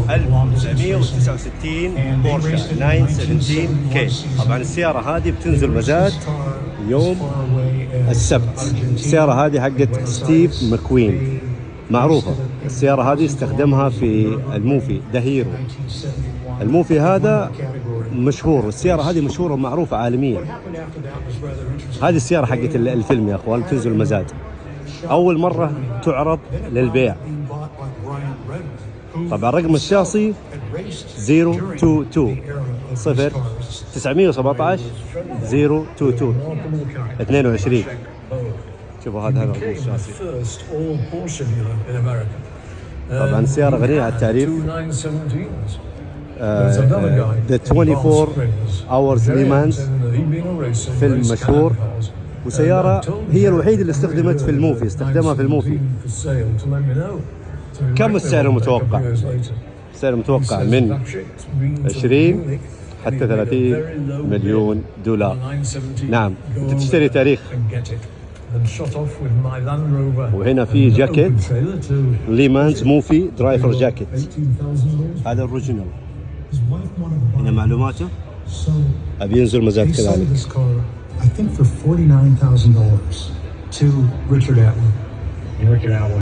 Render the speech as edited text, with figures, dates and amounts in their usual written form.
1969 بورشه 917 كي. طبعا السيارة هذه بتنزل مزاد يوم السبت. السيارة هذه حقت ستيف ماكوين، معروفة. السيارة هذه استخدمها في الموفي دهيرو. الموفي هذا مشهور، السيارة هذه مشهورة ومعروفة عالميا. هذه السيارة حقت الفيلم يا اخوان، تنزل مزاد. أول مرة تعرض للبيع. طبعا رقم الشاصي 022 917 022 22. شوفوا هذا رقم الشاصي. طبعا السيارة غنية عن التعريف. The 24 Hours Le Mans، فيلم مشهور، وسيارة هي الوحيدة اللي استخدمت في الموفي، استخدمها في الموفي. كم السعر المتوقع؟ السعر المتوقع من 20 حتى 30 مليون دولار. نعم، انت تشتري تاريخ. وهنا في جاكيت لي مانز موفي درايفر جاكيت، هذا الاوريجينال. هنا معلوماته. ابي ينزل مزاد كذلك. I think for $49,000 to Richard Atwood.